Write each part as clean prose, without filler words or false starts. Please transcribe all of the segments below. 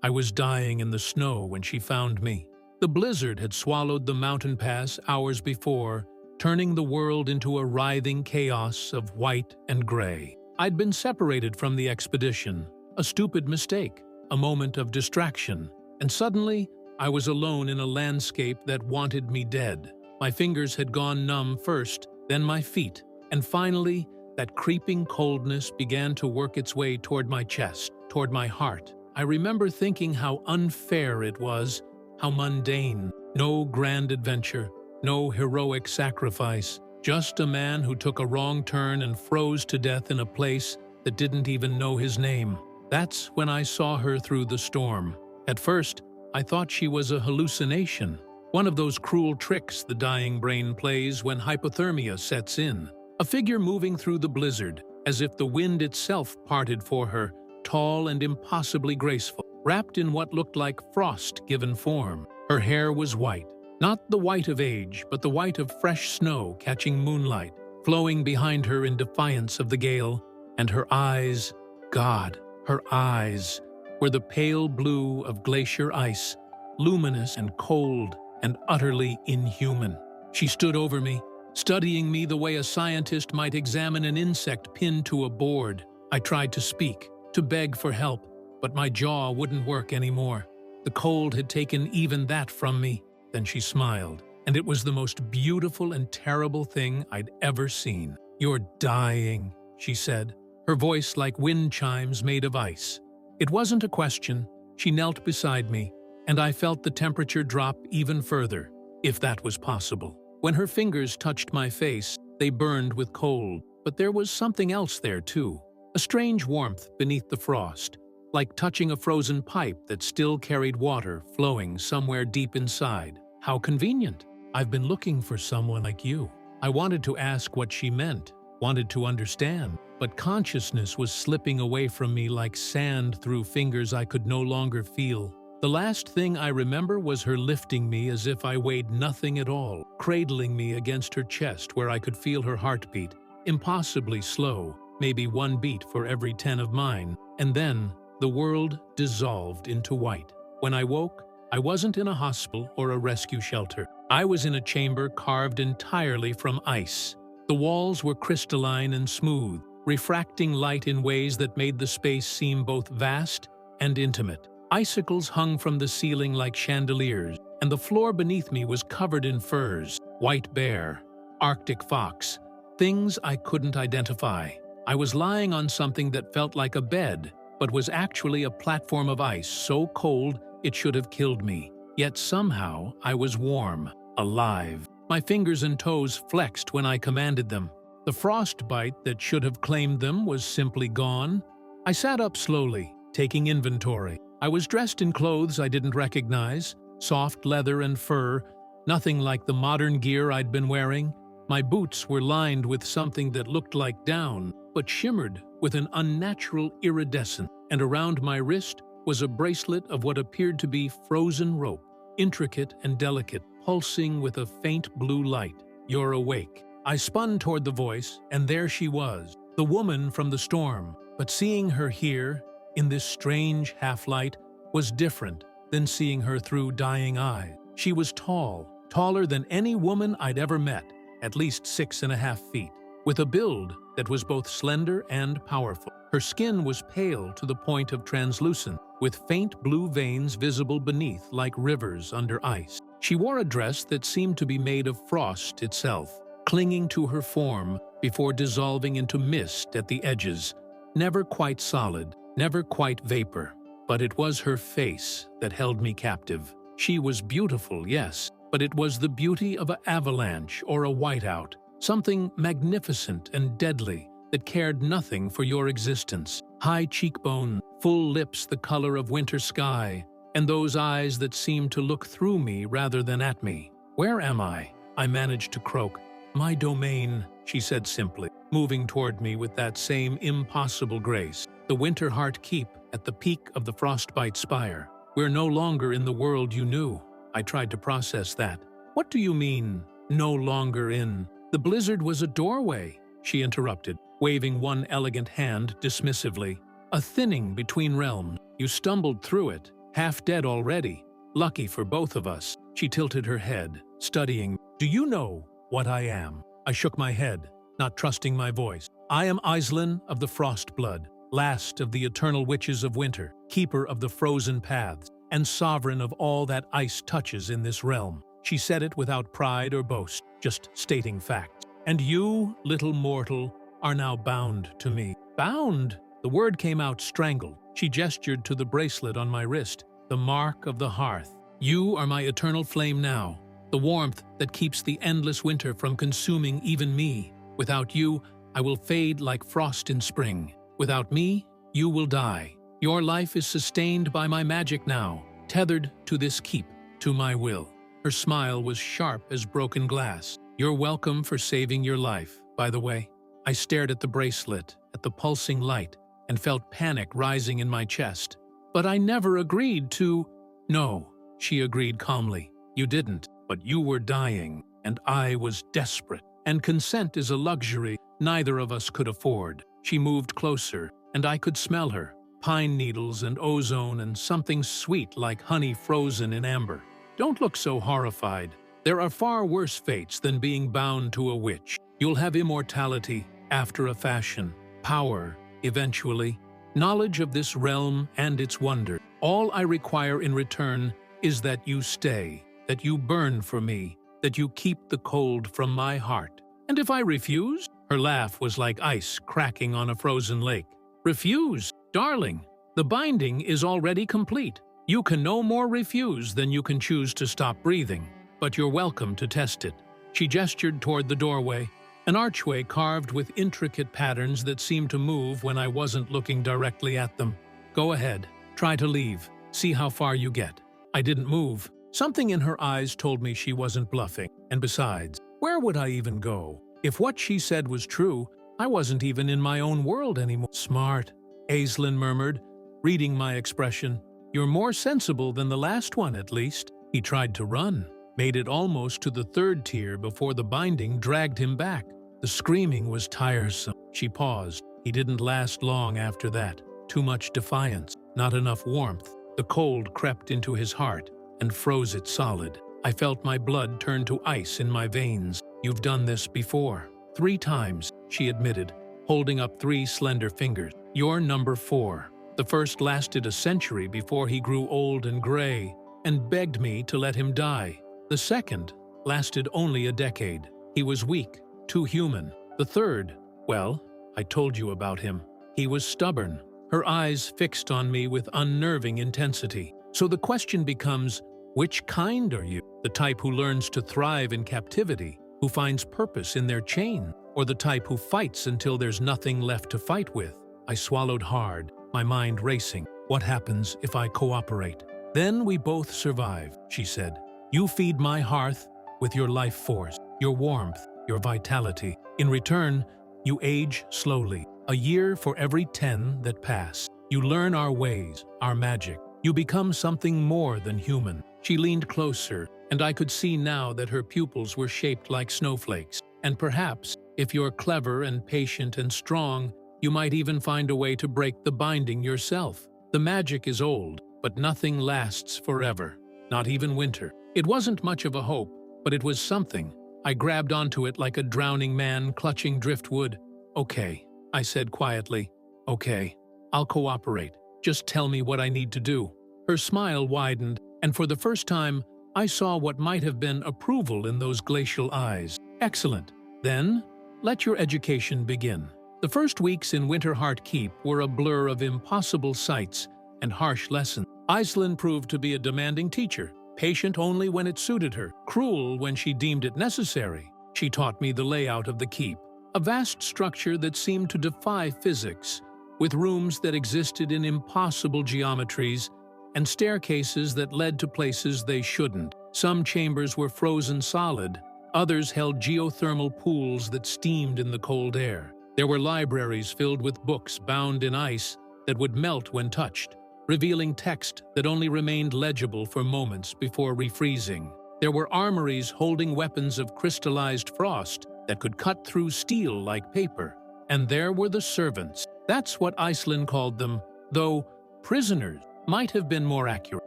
I was dying in the snow when she found me. The blizzard had swallowed the mountain pass hours before, turning the world into a writhing chaos of white and gray. I'd been separated from the expedition, a stupid mistake, a moment of distraction, and suddenly I was alone in a landscape that wanted me dead. My fingers had gone numb first, then my feet, and finally, that creeping coldness began to work its way toward my chest, toward my heart. I remember thinking how unfair it was, how mundane. No grand adventure, no heroic sacrifice, just a man who took a wrong turn and froze to death in a place that didn't even know his name. That's when I saw her through the storm. At first, I thought she was a hallucination, one of those cruel tricks the dying brain plays when hypothermia sets in. A figure moving through the blizzard, as if the wind itself parted for her, tall and impossibly graceful, wrapped in what looked like frost given form. Her hair was white, not the white of age, but the white of fresh snow catching moonlight, flowing behind her in defiance of the gale, and her eyes, God, her eyes, were the pale blue of glacier ice, luminous and cold and utterly inhuman. She stood over me, studying me the way a scientist might examine an insect pinned to a board. I tried to speak, to beg for help, but my jaw wouldn't work anymore. The cold had taken even that from me. Then she smiled, and it was the most beautiful and terrible thing I'd ever seen. "You're dying," she said, her voice like wind chimes made of ice. It wasn't a question. She knelt beside me, and I felt the temperature drop even further, if that was possible. When her fingers touched my face, they burned with cold, but there was something else there too, a strange warmth beneath the frost, like touching a frozen pipe that still carried water flowing somewhere deep inside. How convenient! I've been looking for someone like you. I wanted to ask what she meant, wanted to understand, but consciousness was slipping away from me like sand through fingers I could no longer feel. The last thing I remember was her lifting me as if I weighed nothing at all, cradling me against her chest where I could feel her heartbeat, impossibly slow, maybe one beat for every 10 of mine, and then the world dissolved into white. When I woke, I wasn't in a hospital or a rescue shelter. I was in a chamber carved entirely from ice. The walls were crystalline and smooth, refracting light in ways that made the space seem both vast and intimate. Icicles hung from the ceiling like chandeliers, and the floor beneath me was covered in furs, white bear, Arctic fox, things I couldn't identify. I was lying on something that felt like a bed, but was actually a platform of ice so cold it should have killed me. Yet somehow I was warm, alive. My fingers and toes flexed when I commanded them. The frostbite that should have claimed them was simply gone. I sat up slowly, taking inventory. I was dressed in clothes I didn't recognize, soft leather and fur, nothing like the modern gear I'd been wearing. My boots were lined with something that looked like down, but shimmered with an unnatural iridescence, and around my wrist was a bracelet of what appeared to be frozen rope, intricate and delicate, pulsing with a faint blue light. "You're awake." I spun toward the voice, and there she was, the woman from the storm. But seeing her here, in this strange half-light, was different than seeing her through dying eyes. She was tall, taller than any woman I'd ever met, at least 6.5 feet, with a build that was both slender and powerful. Her skin was pale to the point of translucent, with faint blue veins visible beneath like rivers under ice. She wore a dress that seemed to be made of frost itself, clinging to her form before dissolving into mist at the edges, never quite solid, never quite vapor. But it was her face that held me captive. She was beautiful, yes, but it was the beauty of an avalanche or a whiteout, something magnificent and deadly that cared nothing for your existence. High cheekbone, full lips the color of winter sky, and those eyes that seemed to look through me rather than at me. "Where am I?" I managed to croak. "My domain," she said simply, moving toward me with that same impossible grace. "The Winter Heart Keep at the peak of the Frostbite Spire. We're no longer in the world you knew." I tried to process that. "What do you mean, no longer in?" "The blizzard was a doorway," she interrupted, waving one elegant hand dismissively. "A thinning between realms. You stumbled through it, half dead already. Lucky for both of us. She tilted her head, studying. Do you know what I am? I shook my head, not trusting my voice. I am Aislinn of the Frost Blood, last of the eternal witches of winter, keeper of the frozen paths, and sovereign of all that ice touches in this realm. She said it without pride or boast, just stating facts. And you, little mortal, are now bound to me. Bound? The word came out strangled. She gestured to the bracelet on my wrist, the mark of the hearth. You are my eternal flame now, the warmth that keeps the endless winter from consuming even me. Without you, I will fade like frost in spring. Without me, you will die. Your life is sustained by my magic now, tethered to this keep, to my will. Her smile was sharp as broken glass. You're welcome for saving your life, by the way. I stared at the bracelet, at the pulsing light, and felt panic rising in my chest. But I never agreed to… No, she agreed calmly. You didn't, but you were dying, and I was desperate. And consent is a luxury neither of us could afford. She moved closer, and I could smell her. Pine needles and ozone and something sweet like honey frozen in amber. Don't look so horrified. There are far worse fates than being bound to a witch. You'll have immortality, after a fashion, power, eventually, knowledge of this realm and its wonder. All I require in return is that you stay, that you burn for me, that you keep the cold from my heart. And if I refuse? Her laugh was like ice cracking on a frozen lake. Refuse? Darling, the binding is already complete. You can no more refuse than you can choose to stop breathing, but you're welcome to test it. She gestured toward the doorway, an archway carved with intricate patterns that seemed to move when I wasn't looking directly at them. Go ahead, try to leave, see how far you get. I didn't move. Something in her eyes told me she wasn't bluffing, and besides, where would I even go? If what she said was true, I wasn't even in my own world anymore. Smart, Aislinn murmured, reading my expression. You're more sensible than the last one, at least. He tried to run, made it almost to the third tier before the binding dragged him back. The screaming was tiresome. She paused. He didn't last long after that. Too much defiance, not enough warmth. The cold crept into his heart and froze it solid. I felt my blood turn to ice in my veins. You've done this before. 3 times, she admitted, holding up 3 slender fingers. You're number 4. The first lasted a century before he grew old and gray and begged me to let him die. The second lasted only a decade. He was weak, too human. The third, well, I told you about him. He was stubborn. Her eyes fixed on me with unnerving intensity. So the question becomes, which kind are you? The type who learns to thrive in captivity, who finds purpose in their chain, or the type who fights until there's nothing left to fight with? I swallowed hard, my mind racing. What happens if I cooperate? Then we both survive, she said. You feed my hearth with your life force, your warmth, your vitality. In return, you age slowly, a year for every 10 that pass. You learn our ways, our magic. You become something more than human. She leaned closer, and I could see now that her pupils were shaped like snowflakes. And perhaps, if you're clever and patient and strong, you might even find a way to break the binding yourself. The magic is old, but nothing lasts forever, not even winter. It wasn't much of a hope, but it was something. I grabbed onto it like a drowning man clutching driftwood. Okay, I said quietly. Okay, I'll cooperate. Just tell me what I need to do. Her smile widened, and for the first time, I saw what might have been approval in those glacial eyes. Excellent. Then, let your education begin. The first weeks in Winterheart Keep were a blur of impossible sights and harsh lessons. Aislinn proved to be a demanding teacher, patient only when it suited her, cruel when she deemed it necessary. She taught me the layout of the keep, a vast structure that seemed to defy physics, with rooms that existed in impossible geometries and staircases that led to places they shouldn't. Some chambers were frozen solid, others held geothermal pools that steamed in the cold air. There were libraries filled with books bound in ice that would melt when touched, revealing text that only remained legible for moments before refreezing. There were armories holding weapons of crystallized frost that could cut through steel like paper. And there were the servants. That's what Aislinn called them, though prisoners might have been more accurate.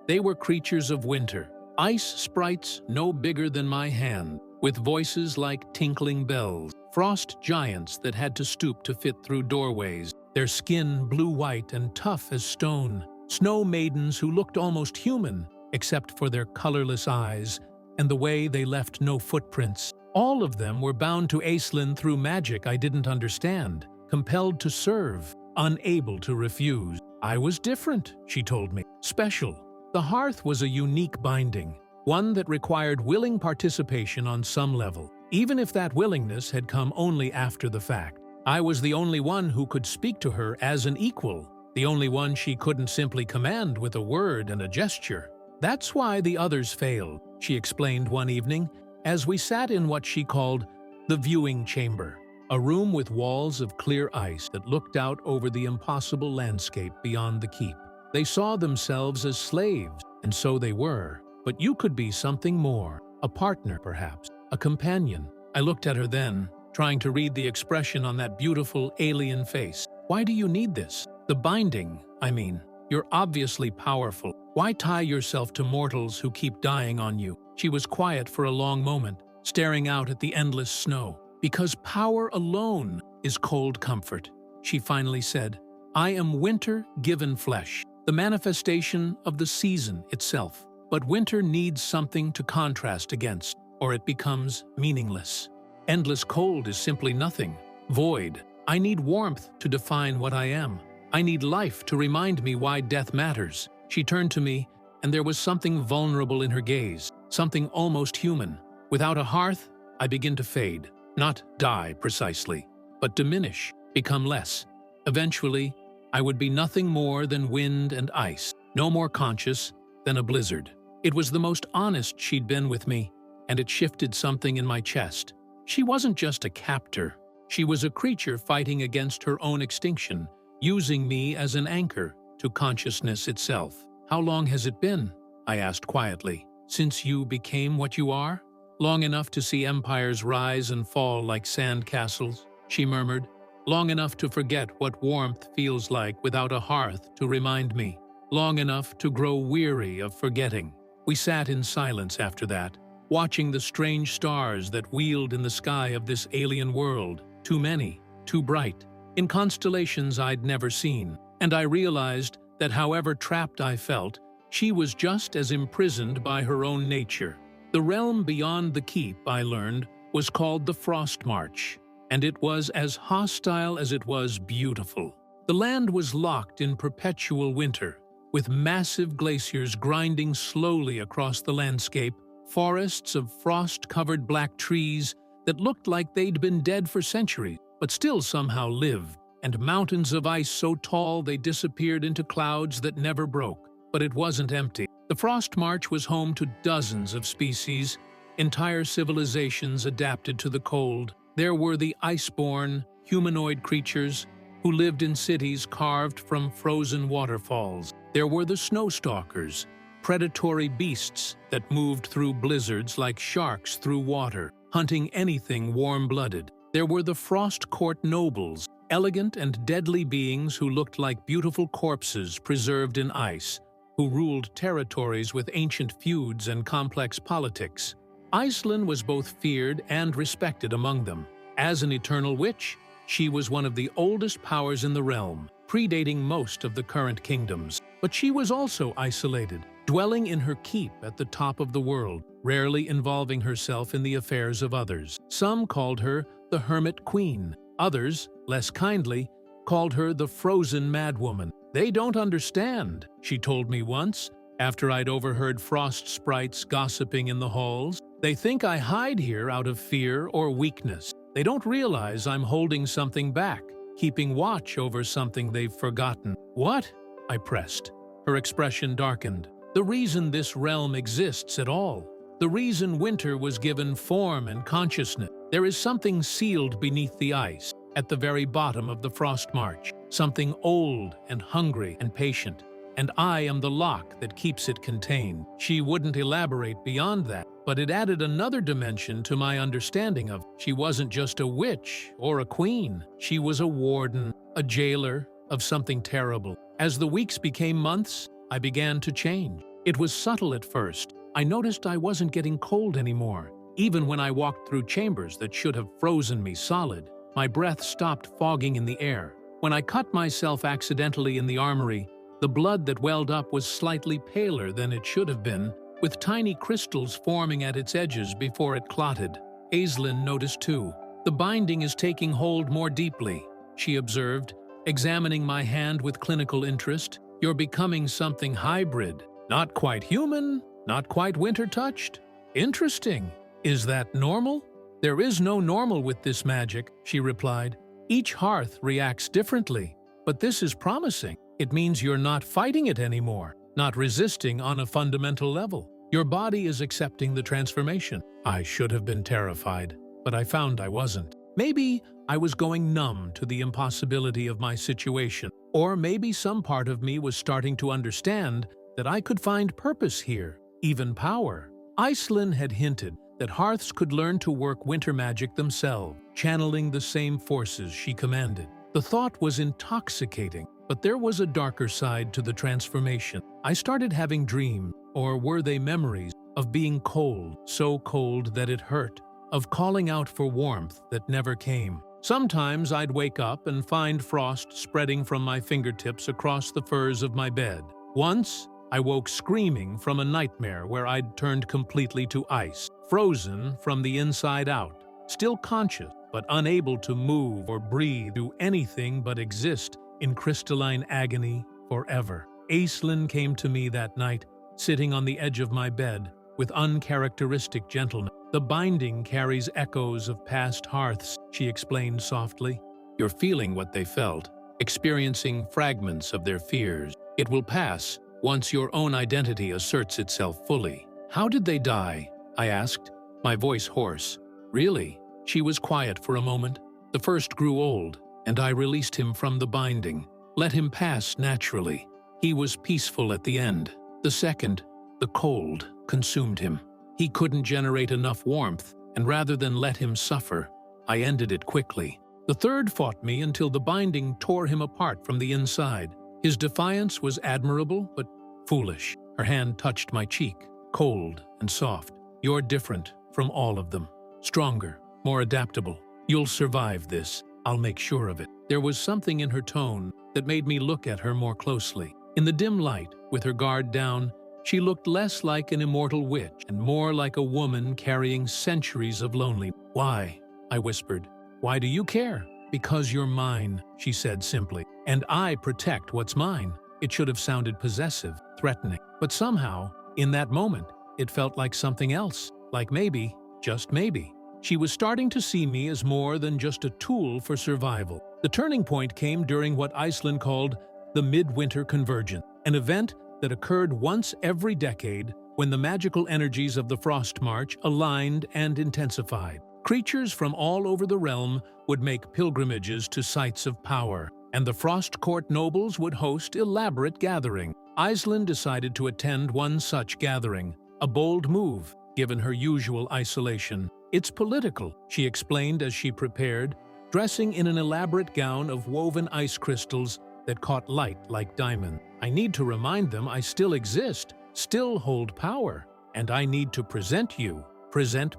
They were creatures of winter, ice sprites no bigger than my hand, with voices like tinkling bells, frost giants that had to stoop to fit through doorways, their skin blue-white and tough as stone, snow maidens who looked almost human, except for their colorless eyes and the way they left no footprints. All of them were bound to Aislinn through magic I didn't understand, compelled to serve, unable to refuse. I was different, she told me, special. The Hearth was a unique binding, one that required willing participation on some level, even if that willingness had come only after the fact. I was the only one who could speak to her as an equal, the only one she couldn't simply command with a word and a gesture. That's why the others failed, she explained one evening, as we sat in what she called the viewing chamber, a room with walls of clear ice that looked out over the impossible landscape beyond the keep. They saw themselves as slaves, and so they were, but you could be something more, a partner perhaps, a companion. I looked at her then, trying to read the expression on that beautiful alien face. Why do you need this? The binding, I mean. You're obviously powerful. Why tie yourself to mortals who keep dying on you? She was quiet for a long moment, staring out at the endless snow. Because power alone is cold comfort, she finally said. I am winter given flesh, the manifestation of the season itself. But winter needs something to contrast against, or it becomes meaningless. Endless cold is simply nothing, void. I need warmth to define what I am. I need life to remind me why death matters. She turned to me, and there was something vulnerable in her gaze, something almost human. Without a hearth, I begin to fade. Not die precisely, but diminish, become less. Eventually, I would be nothing more than wind and ice, no more conscious than a blizzard. It was the most honest she'd been with me, and it shifted something in my chest. She wasn't just a captor. She was a creature fighting against her own extinction, using me as an anchor to consciousness itself. How long has it been? I asked quietly. Since you became what you are? Long enough to see empires rise and fall like sand castles, she murmured. Long enough to forget what warmth feels like without a hearth to remind me. Long enough to grow weary of forgetting. We sat in silence after that, watching the strange stars that wheeled in the sky of this alien world. Too many, too bright, in constellations I'd never seen. And I realized that however trapped I felt, she was just as imprisoned by her own nature. The realm beyond the keep, I learned, was called the Frost March, and it was as hostile as it was beautiful. The land was locked in perpetual winter, with massive glaciers grinding slowly across the landscape, forests of frost-covered black trees that looked like they'd been dead for centuries, but still somehow lived, and mountains of ice so tall they disappeared into clouds that never broke. But it wasn't empty. The Frost March was home to dozens of species, entire civilizations adapted to the cold. There were the ice-born, humanoid creatures who lived in cities carved from frozen waterfalls. There were the snowstalkers, predatory beasts that moved through blizzards like sharks through water, hunting anything warm-blooded. There were the Frost Court nobles, elegant and deadly beings who looked like beautiful corpses preserved in ice, who ruled territories with ancient feuds and complex politics. Aislinn was both feared and respected among them. As an eternal witch, she was one of the oldest powers in the realm, predating most of the current kingdoms. But she was also isolated, dwelling in her keep at the top of the world, rarely involving herself in the affairs of others. Some called her the Hermit Queen. Others, less kindly, called her the Frozen Madwoman. They don't understand, she told me once, after I'd overheard frost sprites gossiping in the halls. They think I hide here out of fear or weakness. They don't realize I'm holding something back, keeping watch over something they've forgotten. What? I pressed. Her expression darkened. The reason this realm exists at all. The reason winter was given form and consciousness. There is something sealed beneath the ice, at the very bottom of the Frost March. Something old and hungry and patient. And I am the lock that keeps it contained. She wouldn't elaborate beyond that, but it added another dimension to my understanding of. She wasn't just a witch or a queen. She was a warden, a jailer of something terrible. As the weeks became months, I began to change. It was subtle at first. I noticed I wasn't getting cold anymore. Even when I walked through chambers that should have frozen me solid, my breath stopped fogging in the air. When I cut myself accidentally in the armory, the blood that welled up was slightly paler than it should have been, with tiny crystals forming at its edges before it clotted. Aislinn noticed too. "The binding is taking hold more deeply," she observed, examining my hand with clinical interest. "You're becoming something hybrid. Not quite human, not quite winter-touched. Interesting. Is that normal?" "There is no normal with this magic," she replied. "Each hearth reacts differently, but this is promising. It means you're not fighting it anymore, not resisting on a fundamental level. Your body is accepting the transformation." I should have been terrified, but I found I wasn't. Maybe I was going numb to the impossibility of my situation, or maybe some part of me was starting to understand that I could find purpose here, even power. Aislinn had hinted that hearths could learn to work winter magic themselves, channeling the same forces she commanded. The thought was intoxicating, but there was a darker side to the transformation. I started having dreams, or were they memories, of being cold, so cold that it hurt, of calling out for warmth that never came. Sometimes I'd wake up and find frost spreading from my fingertips across the furs of my bed. Once, I woke screaming from a nightmare where I'd turned completely to ice, frozen from the inside out, still conscious but unable to move or breathe, do anything but exist in crystalline agony forever. Aislinn came to me that night, sitting on the edge of my bed, with uncharacteristic gentleness. "The binding carries echoes of past hearths," she explained softly. "You're feeling what they felt, experiencing fragments of their fears. It will pass once your own identity asserts itself fully." "How did they die?" I asked, my voice hoarse. "Really?" She was quiet for a moment. "The first grew old, and I released him from the binding. Let him pass naturally. He was peaceful at the end. The second, the cold, consumed him. He couldn't generate enough warmth, and rather than let him suffer, I ended it quickly. The third fought me until the binding tore him apart from the inside. His defiance was admirable, but foolish." Her hand touched my cheek, cold and soft. "You're different from all of them. Stronger, more adaptable. You'll survive this. I'll make sure of it." There was something in her tone that made me look at her more closely. In the dim light, with her guard down, she looked less like an immortal witch and more like a woman carrying centuries of loneliness. "Why?" I whispered. "Why do you care?" "Because you're mine," she said simply. "And I protect what's mine." It should have sounded possessive, threatening. But somehow, in that moment, it felt like something else. Like maybe, just maybe, she was starting to see me as more than just a tool for survival. The turning point came during what Aislinn called the Midwinter Convergence, an event that occurred once every decade when the magical energies of the Frost March aligned and intensified. Creatures from all over the realm would make pilgrimages to sites of power, and the Frost Court nobles would host elaborate gatherings. Aislinn decided to attend one such gathering, a bold move, given her usual isolation. "It's political," she explained as she prepared, dressing in an elaborate gown of woven ice crystals that caught light like diamond. "I need to remind them I still exist, still hold power, and I need to present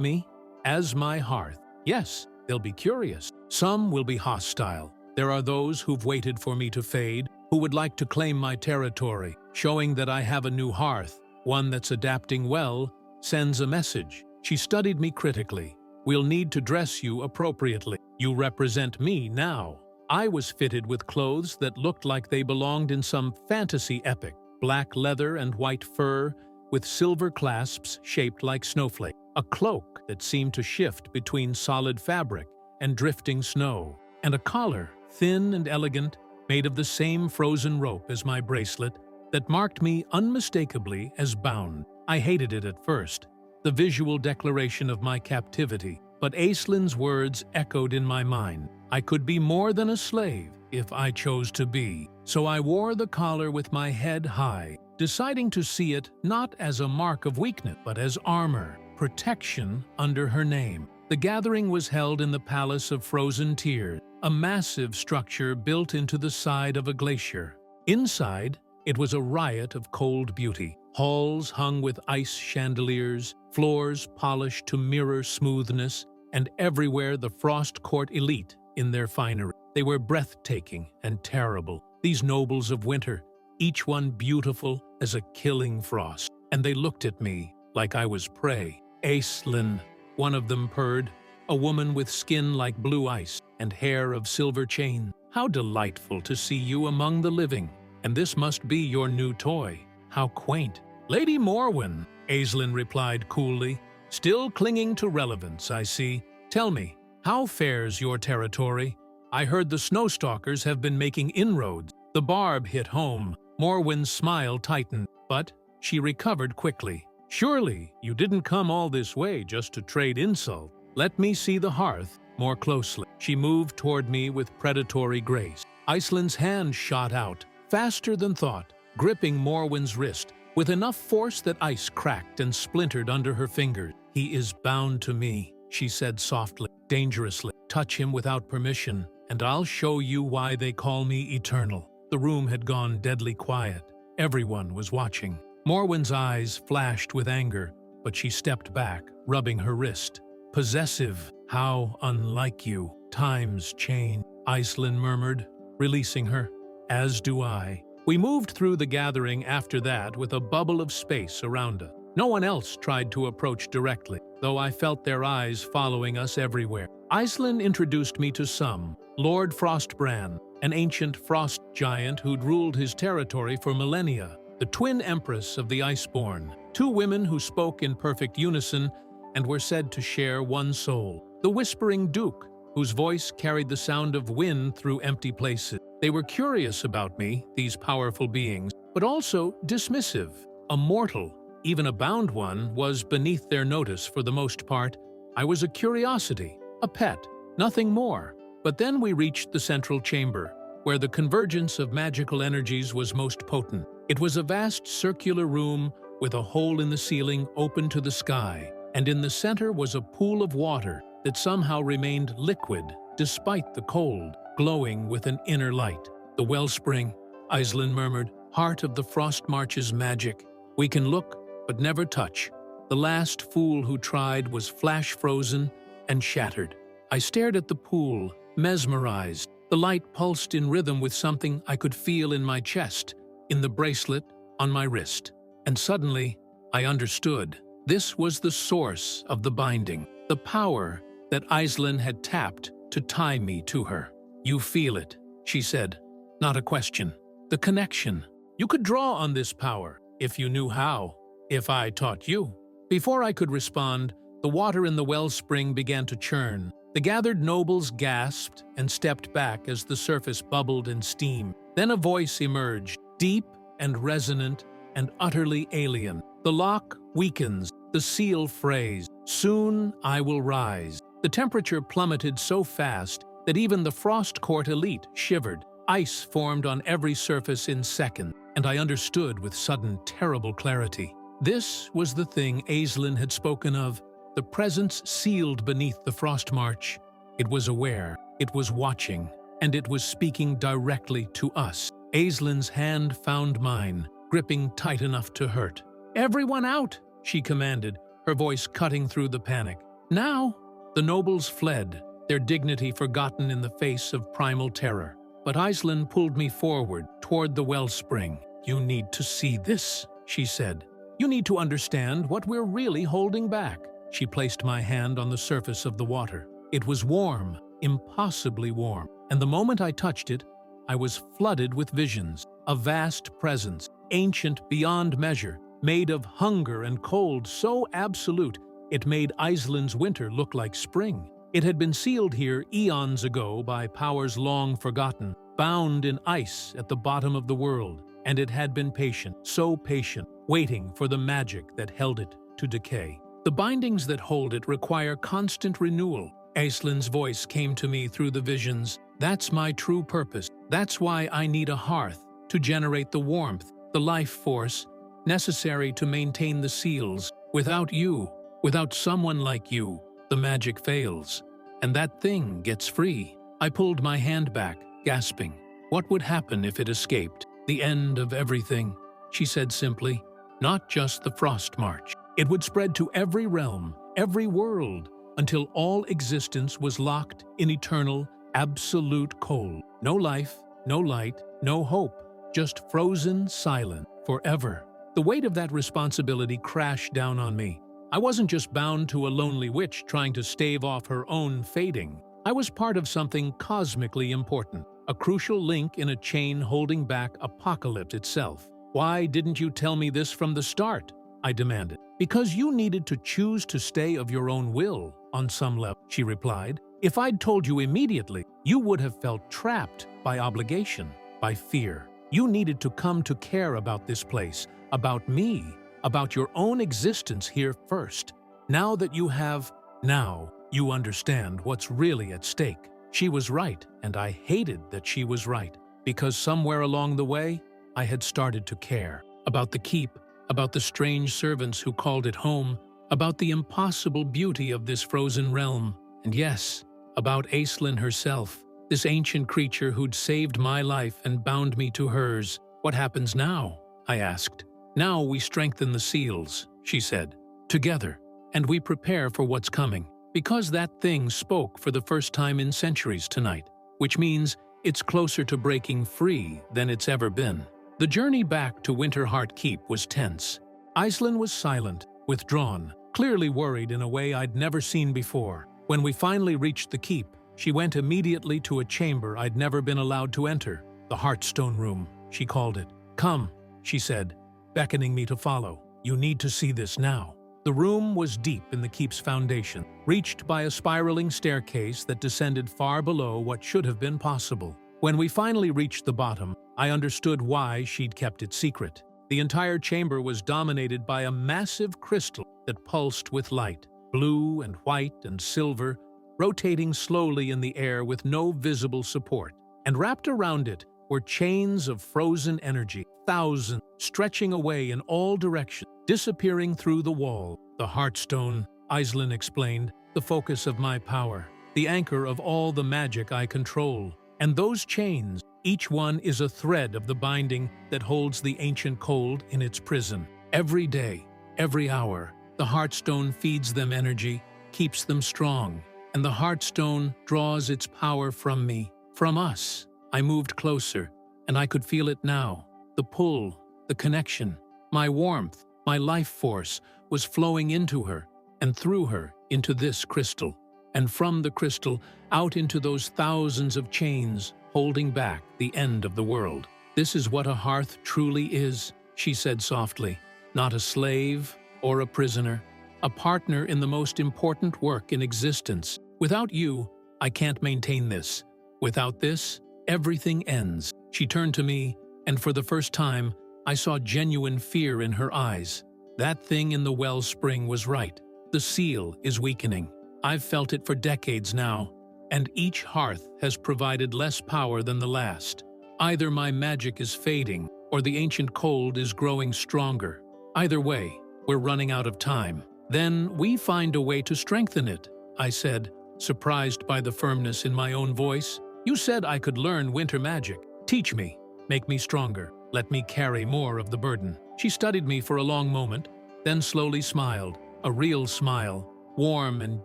me, as my hearth. Yes, they'll be curious. Some will be hostile. There are those who've waited for me to fade, who would like to claim my territory, showing that I have a new hearth, one that's adapting well, sends a message." She studied me critically. "We'll need to dress you appropriately. You represent me now." I was fitted with clothes that looked like they belonged in some fantasy epic. Black leather and white fur, with silver clasps shaped like snowflakes. A cloak that seemed to shift between solid fabric and drifting snow. And a collar, thin and elegant, made of the same frozen rope as my bracelet, that marked me unmistakably as bound. I hated it at first, the visual declaration of my captivity, but Aislinn's words echoed in my mind. I could be more than a slave if I chose to be. So I wore the collar with my head high, deciding to see it not as a mark of weakness, but as armor, protection under her name. The gathering was held in the Palace of Frozen Tears, a massive structure built into the side of a glacier. Inside, It was a riot of cold beauty. Halls hung with ice chandeliers, floors polished to mirror smoothness, and everywhere the Frost Court elite in their finery. They were breathtaking and terrible, these nobles of winter, each one beautiful as a killing frost. And they looked at me like I was prey. Aislinn, one of them purred, a woman with skin like blue ice and hair of silver chain. How delightful to see you among the living. And this must be your new toy. How quaint. Lady Morwen, Aislinn replied coolly, still clinging to relevance, I see. Tell me, how fares your territory? I heard the snowstalkers have been making inroads. The barb hit home. Morwen's smile tightened, but she recovered quickly. Surely you didn't come all this way just to trade insult. Let me see the hearth more closely. She moved toward me with predatory grace. Aislinn's hand shot out, faster than thought, gripping Morwen's wrist, with enough force that ice cracked and splintered under her fingers. He is bound to me, she said softly, dangerously. Touch him without permission, and I'll show you why they call me eternal. The room had gone deadly quiet. Everyone was watching. Morwen's eyes flashed with anger, but she stepped back, rubbing her wrist. Possessive, how unlike you. Times change, Aislinn murmured, releasing her. As do I. We moved through the gathering after that with a bubble of space around us. No one else tried to approach directly, though I felt their eyes following us everywhere. Aislinn introduced me to some. Lord Frostbrand, an ancient frost giant who'd ruled his territory for millennia. The twin empress of the Iceborn, two women who spoke in perfect unison and were said to share one soul. The Whispering Duke, whose voice carried the sound of wind through empty places. They were curious about me, these powerful beings, but also dismissive. A mortal, even a bound one, was beneath their notice for the most part. I was a curiosity, a pet, nothing more. But then we reached the central chamber, where the convergence of magical energies was most potent. It was a vast circular room with a hole in the ceiling open to the sky, and in the center was a pool of water that somehow remained liquid despite the cold, glowing with an inner light. The wellspring, Aislinn murmured, heart of the Frost March's magic. We can look, but never touch. The last fool who tried was flash-frozen and shattered. I stared at the pool, mesmerized. The light pulsed in rhythm with something I could feel in my chest, in the bracelet on my wrist. And suddenly, I understood. This was the source of the binding, the power that Aislinn had tapped to tie me to her. You feel it, she said. Not a question. The connection. You could draw on this power, if you knew how, if I taught you. Before I could respond, the water in the wellspring began to churn. The gathered nobles gasped and stepped back as the surface bubbled in steam. Then a voice emerged, deep and resonant and utterly alien. The lock weakens, the seal frays. Soon I will rise. The temperature plummeted so fast that even the Frost Court elite shivered. Ice formed on every surface in seconds, and I understood with sudden, terrible clarity. This was the thing Aislinn had spoken of, the presence sealed beneath the Frost March. It was aware, it was watching, and it was speaking directly to us. Aislinn's hand found mine, gripping tight enough to hurt. "Everyone out!" she commanded, her voice cutting through the panic. Now, the nobles fled, their dignity forgotten in the face of primal terror. But Aislinn pulled me forward, toward the wellspring. "You need to see this," she said. "You need to understand what we're really holding back." She placed my hand on the surface of the water. It was warm, impossibly warm, and the moment I touched it, I was flooded with visions. A vast presence, ancient beyond measure, made of hunger and cold so absolute it made Aislinn's winter look like spring. It had been sealed here eons ago by powers long forgotten, bound in ice at the bottom of the world, and it had been patient, so patient, waiting for the magic that held it to decay. The bindings that hold it require constant renewal. Aislinn's voice came to me through the visions. That's my true purpose. That's why I need a hearth, to generate the warmth, the life force, necessary to maintain the seals. Without you, without someone like you, the magic fails, and that thing gets free. I pulled my hand back, gasping. What would happen if it escaped? The end of everything, she said simply, not just the frost march. It would spread to every realm, every world, until all existence was locked in eternal, absolute cold. No life, no light, no hope, just frozen silence forever. The weight of that responsibility crashed down on me. I wasn't just bound to a lonely witch trying to stave off her own fading. I was part of something cosmically important, a crucial link in a chain holding back apocalypse itself. Why didn't you tell me this from the start? I demanded. Because you needed to choose to stay of your own will, on some level, she replied. If I'd told you immediately, you would have felt trapped by obligation, by fear. You needed to come to care about this place, about me, about your own existence here first. Now that you have, now you understand what's really at stake. She was right, and I hated that she was right, because somewhere along the way, I had started to care about the keep, about the strange servants who called it home, about the impossible beauty of this frozen realm, and yes, about Aislinn herself, this ancient creature who'd saved my life and bound me to hers. What happens now? I asked. Now we strengthen the seals, she said, together, and we prepare for what's coming. Because that thing spoke for the first time in centuries tonight, which means it's closer to breaking free than it's ever been. The journey back to Winterheart Keep was tense. Aislinn was silent, withdrawn, clearly worried in a way I'd never seen before. When we finally reached the keep, she went immediately to a chamber I'd never been allowed to enter, the Hearthstone Room, she called it. Come, she said, beckoning me to follow. You need to see this now. The room was deep in the keep's foundation, reached by a spiraling staircase that descended far below what should have been possible. When we finally reached the bottom, I understood why she'd kept it secret. The entire chamber was dominated by a massive crystal that pulsed with light, blue and white and silver, rotating slowly in the air with no visible support. And wrapped around it were chains of frozen energy, thousands stretching away in all directions, disappearing through the wall. The Hearthstone, Aislinn explained, the focus of my power, the anchor of all the magic I control. And those chains, each one is a thread of the binding that holds the ancient cold in its prison. Every day, every hour, the Hearthstone feeds them energy, keeps them strong, and the Hearthstone draws its power from me, from us. I moved closer, and I could feel it now. The pull, the connection, my warmth, my life force was flowing into her, and through her into this crystal, and from the crystal out into those thousands of chains holding back the end of the world. This is what a hearth truly is, she said softly. Not a slave or a prisoner, a partner in the most important work in existence. Without you, I can't maintain this. Without this, everything ends. She turned to me, and for the first time, I saw genuine fear in her eyes. That thing in the wellspring was right. The seal is weakening. I've felt it for decades now, and each hearth has provided less power than the last. Either my magic is fading, or the ancient cold is growing stronger. Either way, we're running out of time. Then we find a way to strengthen it, I said, surprised by the firmness in my own voice. You said I could learn winter magic. Teach me, make me stronger, let me carry more of the burden. She studied me for a long moment, then slowly smiled, a real smile, warm and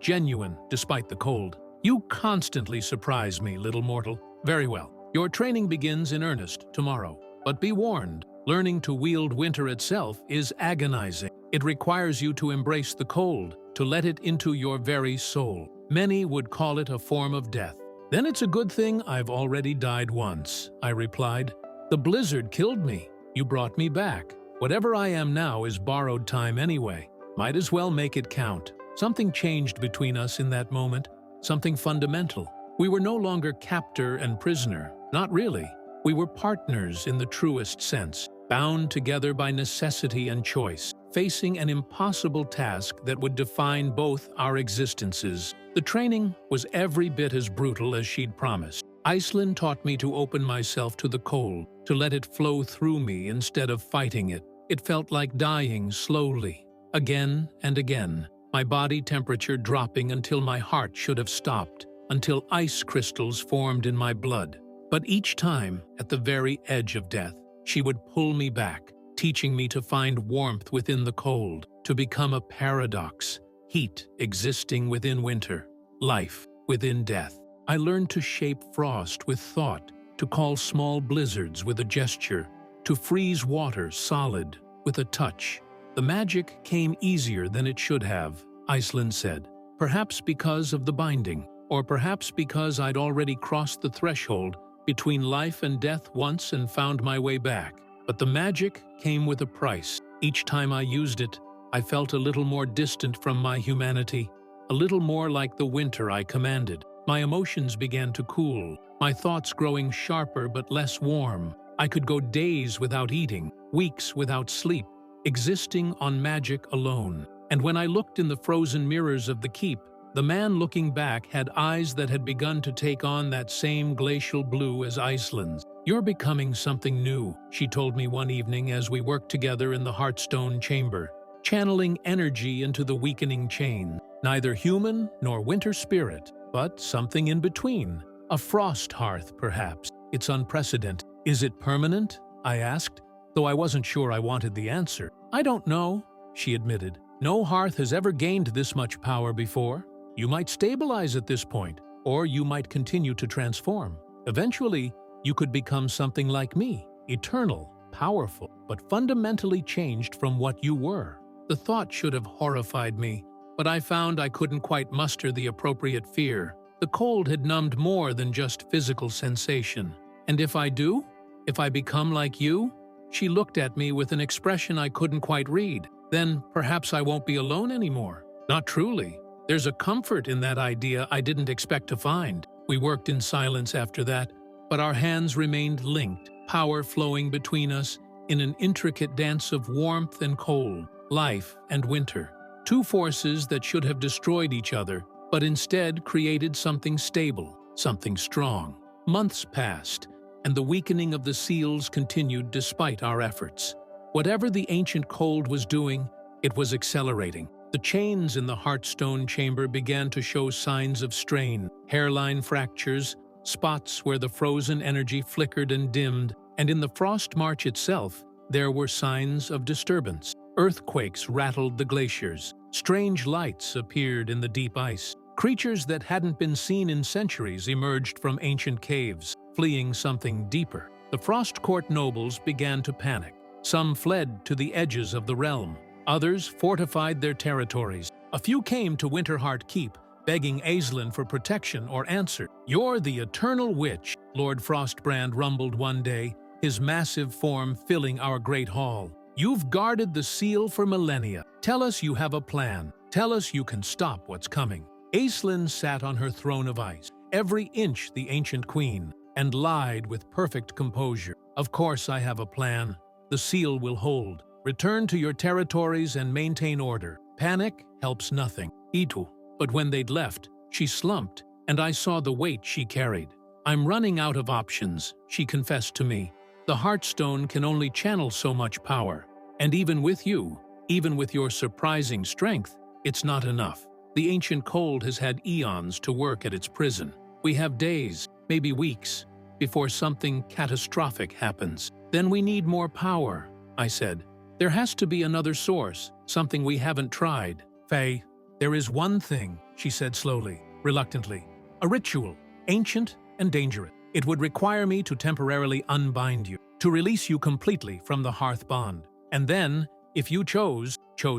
genuine despite the cold. You constantly surprise me, little mortal. Very well. Your training begins in earnest tomorrow. But be warned, learning to wield winter itself is agonizing. It requires you to embrace the cold, to let it into your very soul. Many would call it a form of death. Then it's a good thing I've already died once, I replied. The blizzard killed me. You brought me back. Whatever I am now is borrowed time anyway. Might as well make it count. Something changed between us in that moment, something fundamental. We were no longer captor and prisoner, not really. We were partners in the truest sense, bound together by necessity and choice, facing an impossible task that would define both our existences. The training was every bit as brutal as she'd promised. Aislinn taught me to open myself to the cold, to let it flow through me instead of fighting it. It felt like dying slowly, again and again, my body temperature dropping until my heart should have stopped, until ice crystals formed in my blood. But each time, at the very edge of death, She would pull me back, teaching me to find warmth within the cold, to become a paradox, heat existing within winter, life within death. I learned to shape frost with thought, to call small blizzards with a gesture, to freeze water solid with a touch. The magic came easier than it should have, Iceland said. Perhaps because of the binding, or perhaps because I'd already crossed the threshold between life and death once and found my way back. But the magic came with a price. Each time I used it, I felt a little more distant from my humanity, a little more like the winter I commanded. My emotions began to cool, my thoughts growing sharper but less warm. I could go days without eating, weeks without sleep, existing on magic alone. And when I looked in the frozen mirrors of the keep, the man looking back had eyes that had begun to take on that same glacial blue as Iceland's. "You're becoming something new," she told me one evening as we worked together in the Hearthstone chamber, channeling energy into the weakening chain. Neither human nor winter spirit, but something in between. A frost hearth, perhaps. It's unprecedented. "Is it permanent?" I asked, though I wasn't sure I wanted the answer. "I don't know," she admitted. "No hearth has ever gained this much power before. You might stabilize at this point, or you might continue to transform. Eventually, you could become something like me, eternal, powerful, but fundamentally changed from what you were." The thought should have horrified me, but I found I couldn't quite muster the appropriate fear. The cold had numbed more than just physical sensation. "And if I do? If I become like you?" She looked at me with an expression I couldn't quite read. "Then perhaps I won't be alone anymore." "Not truly. There's a comfort in that idea I didn't expect to find." We worked in silence after that, but our hands remained linked, power flowing between us in an intricate dance of warmth and cold, life and winter. Two forces that should have destroyed each other, but instead created something stable, something strong. Months passed, and the weakening of the seals continued despite our efforts. Whatever the ancient cold was doing, it was accelerating. The chains in the Hearthstone chamber began to show signs of strain, hairline fractures, spots where the frozen energy flickered and dimmed, and in the frost march itself, there were signs of disturbance. Earthquakes rattled the glaciers. Strange lights appeared in the deep ice. Creatures that hadn't been seen in centuries emerged from ancient caves, fleeing something deeper. The Frost Court nobles began to panic. Some fled to the edges of the realm. Others fortified their territories. A few came to Winterheart Keep, begging Aisling for protection or answer. "You're the eternal witch," Lord Frostbrand rumbled one day, his massive form filling our great hall. "You've guarded the seal for millennia. Tell us you have a plan. Tell us you can stop what's coming." Aisling sat on her throne of ice, every inch the ancient queen, and lied with perfect composure. "Of course I have a plan. The seal will hold. Return to your territories and maintain order. Panic helps nothing." Itu. But when they'd left, she slumped, and I saw the weight she carried. "I'm running out of options," she confessed to me. "The Hearthstone can only channel so much power. And even with you, even with your surprising strength, it's not enough. The ancient cold has had eons to work at its prison. We have days, maybe weeks, before something catastrophic happens. Then we need more power," I said. "There has to be another source, something we haven't tried." "Faye, there is one thing," she said slowly, reluctantly. "A ritual, ancient and dangerous. It would require me to temporarily unbind you, to release you completely from the hearth bond. And then, if you chose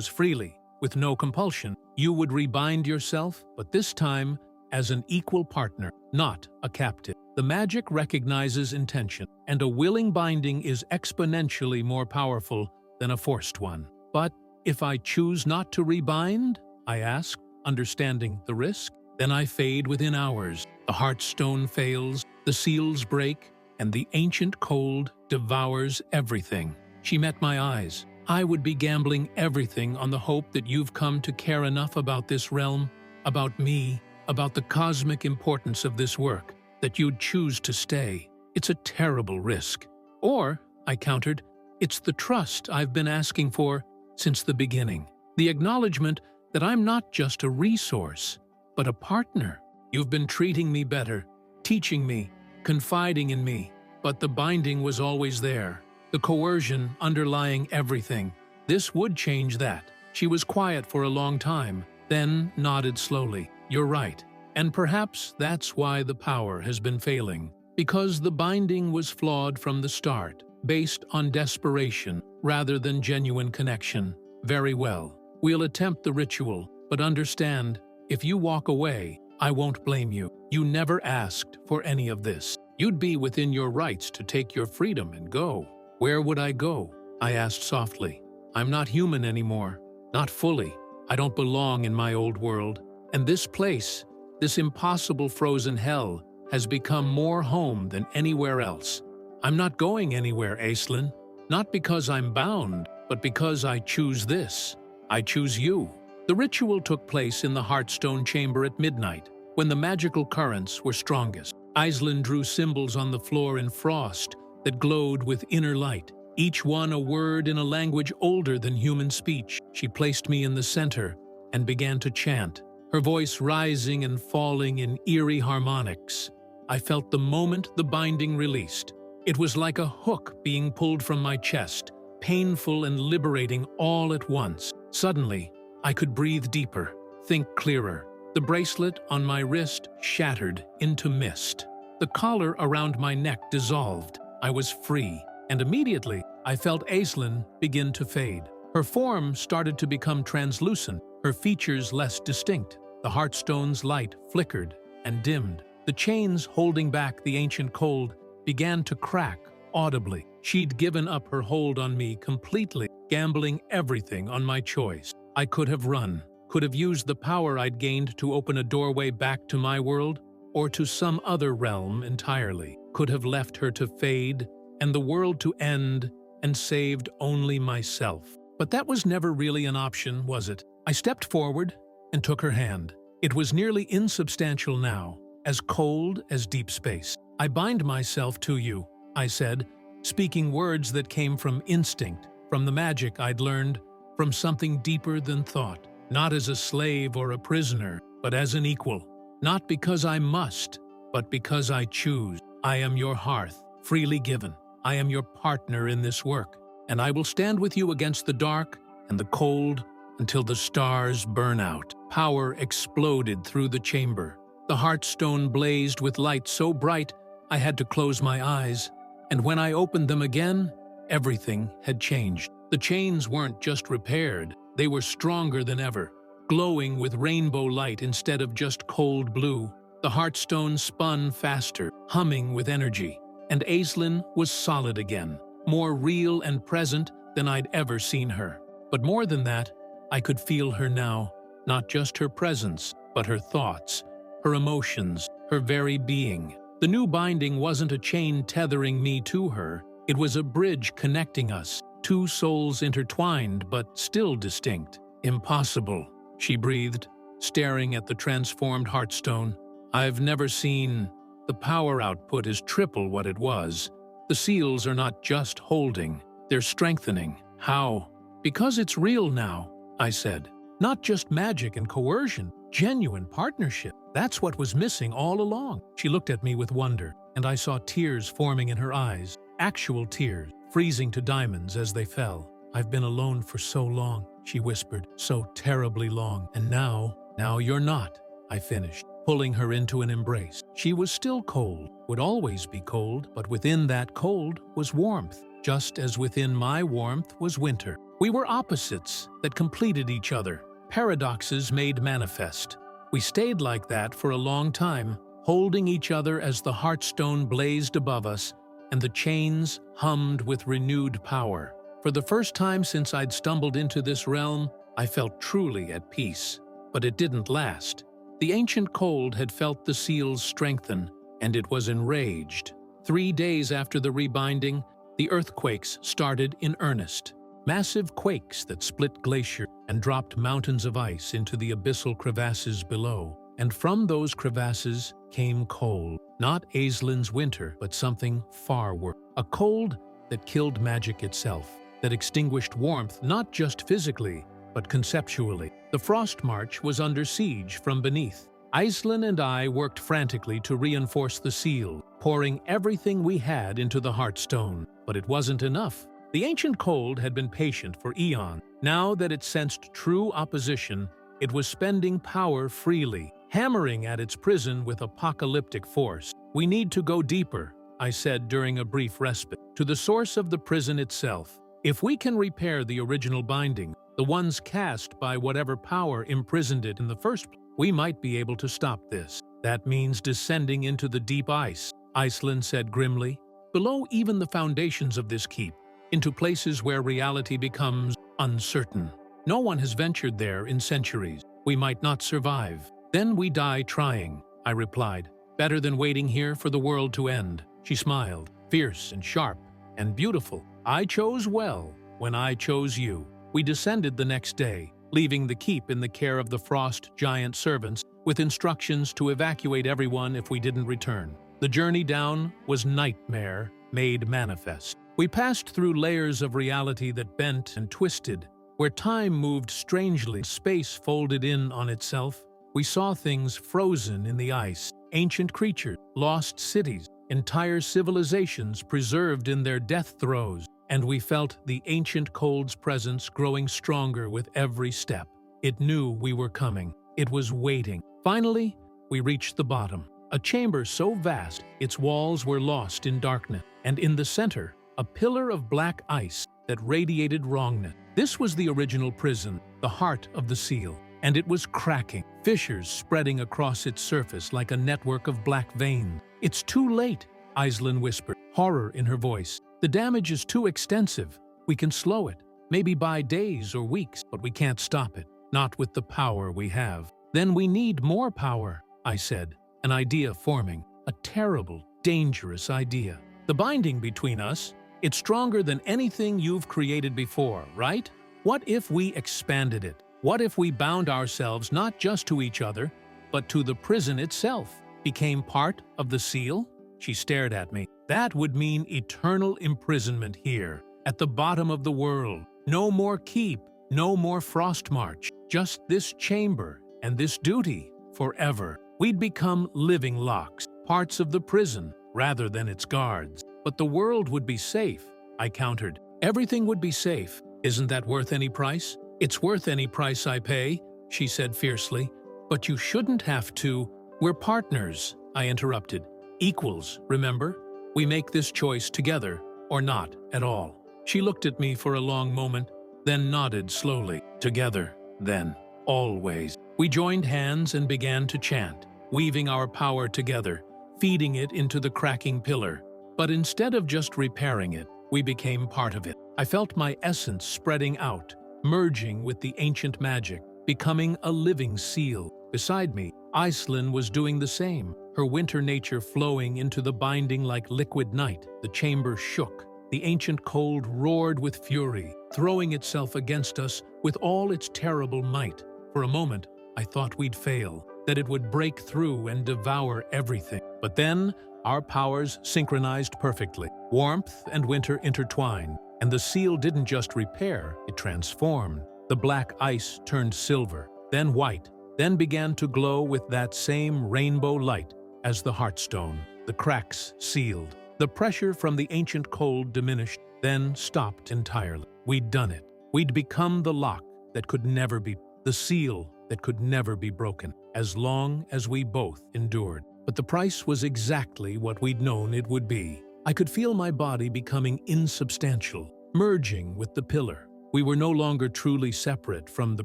freely, with no compulsion, you would rebind yourself, but this time as an equal partner, not a captive. The magic recognizes intention, and a willing binding is exponentially more powerful than a forced one." "But if I choose not to rebind?" I asked, understanding the risk. "Then I fade within hours. The Hearthstone fails, the seals break, and the ancient cold devours everything." She met my eyes. "I would be gambling everything on the hope that you've come to care enough about this realm, about me, about the cosmic importance of this work, that you'd choose to stay. It's a terrible risk." "Or," I countered, "it's the trust I've been asking for since the beginning. The acknowledgement that I'm not just a resource, but a partner. You've been treating me better, teaching me, confiding in me, but the binding was always there. the coercion underlying everything. This would change that. She was quiet for a long time, then nodded slowly. You're right. And perhaps that's why the power has been failing. Because the binding was flawed from the start, based on desperation rather than genuine connection. Very well. We'll attempt the ritual, but understand, if you walk away, I won't blame you. You never asked for any of this. You'd be within your rights to take your freedom and go. Where would I go? I asked softly. I'm not human anymore. Not fully. I don't belong in my old world. And this place, this impossible frozen hell, has become more home than anywhere else. I'm not going anywhere, Aislinn. Not because I'm bound, but because I choose this. I choose you. The ritual took place in the Hearthstone chamber at midnight, when the magical currents were strongest. Aislinn drew symbols on the floor in frost that glowed with inner light, each one a word in a language older than human speech. She placed me in the center and began to chant, her voice rising and falling in eerie harmonics. I felt the moment the binding released. It was like a hook being pulled from my chest, painful and liberating all at once. Suddenly, I could breathe deeper, think clearer. The bracelet on my wrist shattered into mist. The collar around my neck dissolved. I was free, and immediately I felt Aislinn begin to fade. Her form started to become translucent, her features less distinct. The Hearthstone's light flickered and dimmed. The chains holding back the ancient cold began to crack audibly. She'd given up her hold on me completely, gambling everything on my choice. I could have run, could have used the power I'd gained to open a doorway back to my world, or to some other realm entirely. Could have left her to fade, and the world to end, and saved only myself. But that was never really an option, was it? I stepped forward and took her hand. It was nearly insubstantial now, as cold as deep space. I bind myself to you, I said, speaking words that came from instinct, from the magic I'd learned, from something deeper than thought. Not as a slave or a prisoner, but as an equal. Not because I must, but because I choose. I am your hearth, freely given. I am your partner in this work, and I will stand with you against the dark and the cold until the stars burn out. Power exploded through the chamber. The Hearthstone blazed with light so bright I had to close my eyes, and when I opened them again, everything had changed. The chains weren't just repaired, they were stronger than ever, glowing with rainbow light instead of just cold blue. The Hearthstone spun faster, humming with energy, and Aislinn was solid again, more real and present than I'd ever seen her. But more than that, I could feel her now, not just her presence, but her thoughts, her emotions, her very being. The new binding wasn't a chain tethering me to her, it was a bridge connecting us, two souls intertwined but still distinct. Impossible, she breathed, staring at the transformed Hearthstone. I've never seen. The power output is triple what it was. The seals are not just holding, they're strengthening. How? Because it's real now, I said. Not just magic and coercion, genuine partnership. That's what was missing all along. She looked at me with wonder, and I saw tears forming in her eyes. Actual tears, freezing to diamonds as they fell. I've been alone for so long, she whispered, so terribly long. And now you're not, I finished, pulling her into an embrace. She was still cold, would always be cold, but within that cold was warmth, just as within my warmth was winter. We were opposites that completed each other, paradoxes made manifest. We stayed like that for a long time, holding each other as the Hearthstone blazed above us and the chains hummed with renewed power. For the first time since I'd stumbled into this realm, I felt truly at peace. But it didn't last. The ancient cold had felt the seals strengthen, and it was enraged. 3 days after the rebinding, the earthquakes started in earnest. Massive quakes that split glacier and dropped mountains of ice into the abyssal crevasses below. And from those crevasses came cold. Not Aislinn's winter, but something far worse. A cold that killed magic itself, that extinguished warmth not just physically, but conceptually. The Frost March was under siege from beneath. Aislinn and I worked frantically to reinforce the seal, pouring everything we had into the Hearthstone. But it wasn't enough. The ancient cold had been patient for eons. Now that it sensed true opposition, it was spending power freely, hammering at its prison with apocalyptic force. "We need to go deeper," I said during a brief respite, "to the source of the prison itself. If we can repair the original binding, the ones cast by whatever power imprisoned it in the first place, we might be able to stop this." "That means descending into the deep ice," Iceland said grimly. "Below even the foundations of this keep, into places where reality becomes uncertain. No one has ventured there in centuries. We might not survive." "Then we die trying," I replied. "Better than waiting here for the world to end." She smiled, fierce and sharp and beautiful. "I chose well when I chose you." We descended the next day, leaving the keep in the care of the frost giant servants, with instructions to evacuate everyone if we didn't return. The journey down was nightmare made manifest. We passed through layers of reality that bent and twisted, where time moved strangely, space folded in on itself. We saw things frozen in the ice, ancient creatures, lost cities, entire civilizations preserved in their death throes, and we felt the ancient cold's presence growing stronger with every step. It knew we were coming. It was waiting. Finally, we reached the bottom, a chamber so vast its walls were lost in darkness, and in the center, a pillar of black ice that radiated wrongness. This was the original prison, the heart of the seal, and it was cracking, fissures spreading across its surface like a network of black veins. "It's too late," Iceland whispered, horror in her voice. "The damage is too extensive. We can slow it, maybe by days or weeks, but we can't stop it, not with the power we have." "Then we need more power," I said, an idea forming, a terrible, dangerous idea. "The binding between us, it's stronger than anything you've created before, right? What if we expanded it? What if we bound ourselves not just to each other, but to the prison itself, became part of the seal?" She stared at me. "That would mean eternal imprisonment here, at the bottom of the world. No more keep, no more frost march, just this chamber and this duty, forever. We'd become living locks, parts of the prison, rather than its guards. But the world would be safe," I countered. "Everything would be safe. Isn't that worth any price?" "It's worth any price I pay," she said fiercely. "But you shouldn't have to." "We're partners," I interrupted. "Equals, remember? We make this choice together, or not at all." She looked at me for a long moment, then nodded slowly. "Together, then. Always." We joined hands and began to chant, weaving our power together, feeding it into the cracking pillar. But instead of just repairing it, we became part of it. I felt my essence spreading out, merging with the ancient magic, becoming a living seal. Beside me, Iceland was doing the same, her winter nature flowing into the binding like liquid night. The chamber shook. The ancient cold roared with fury, throwing itself against us with all its terrible might. For a moment, I thought we'd fail, that it would break through and devour everything. But then, our powers synchronized perfectly. Warmth and winter intertwined, and the seal didn't just repair, it transformed. The black ice turned silver, then white, then began to glow with that same rainbow light as the Hearthstone. The cracks sealed. The pressure from the ancient cold diminished, then stopped entirely. We'd done it. We'd become the lock that could never be, the seal that could never be broken, as long as we both endured. But the price was exactly what we'd known it would be. I could feel my body becoming insubstantial, merging with the pillar. We were no longer truly separate from the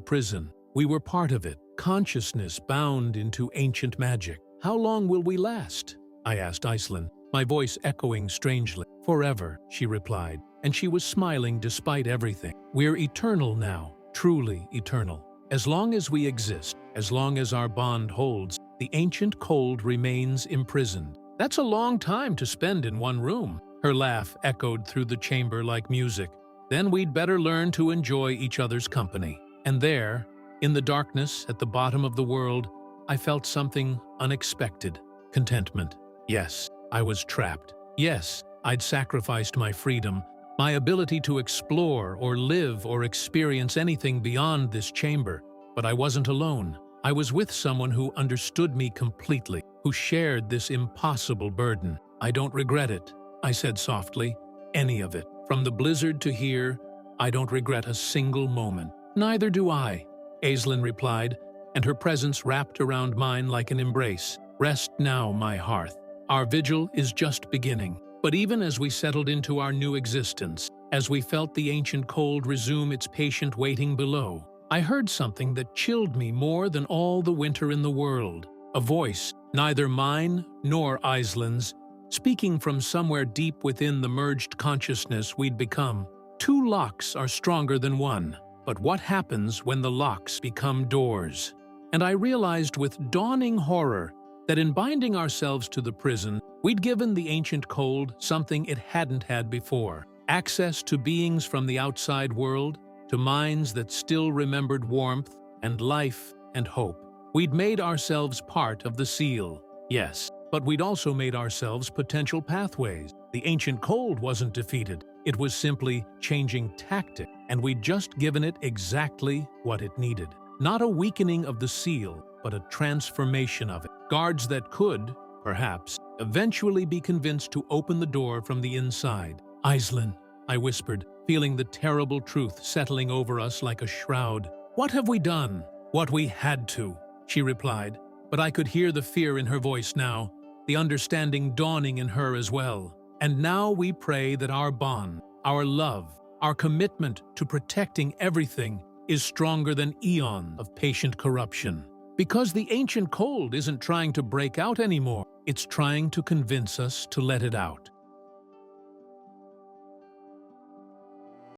prison. We were part of it, consciousness bound into ancient magic. "How long will we last?" I asked Iceland, my voice echoing strangely. "Forever," she replied, and she was smiling despite everything. "We're eternal now, truly eternal. As long as we exist, as long as our bond holds, the ancient cold remains imprisoned." "That's a long time to spend in one room." Her laugh echoed through the chamber like music. "Then we'd better learn to enjoy each other's company." And there, in the darkness at the bottom of the world, I felt something unexpected. Contentment. Yes, I was trapped. Yes, I'd sacrificed my freedom, my ability to explore or live or experience anything beyond this chamber. But I wasn't alone. I was with someone who understood me completely, who shared this impossible burden. "I don't regret it," I said softly. any of it. From the blizzard to here, I don't regret a single moment. Neither do I, Aislinn replied, and her presence wrapped around mine like an embrace. Rest now, my Hearth. Our vigil is just beginning. But even as we settled into our new existence, as we felt the ancient cold resume its patient waiting below, I heard something that chilled me more than all the winter in the world. A voice, neither mine nor Aislinn's, speaking from somewhere deep within the merged consciousness we'd become. Two locks are stronger than one, but what happens when the locks become doors? And I realized with dawning horror that in binding ourselves to the prison, we'd given the ancient cold something it hadn't had before: access to beings from the outside world, to minds that still remembered warmth and life and hope. We'd made ourselves part of the seal, yes, but we'd also made ourselves potential pathways. The ancient cold wasn't defeated. It was simply changing tactic, and we'd just given it exactly what it needed. Not a weakening of the seal, but a transformation of it. Guards that could, perhaps, eventually be convinced to open the door from the inside. Aislinn, I whispered, feeling the terrible truth settling over us like a shroud. What have we done? What we had to, she replied, but I could hear the fear in her voice now, the understanding dawning in her as well. And now we pray that our bond, our love, our commitment to protecting everything is stronger than eons of patient corruption. Because the ancient cold isn't trying to break out anymore, it's trying to convince us to let it out.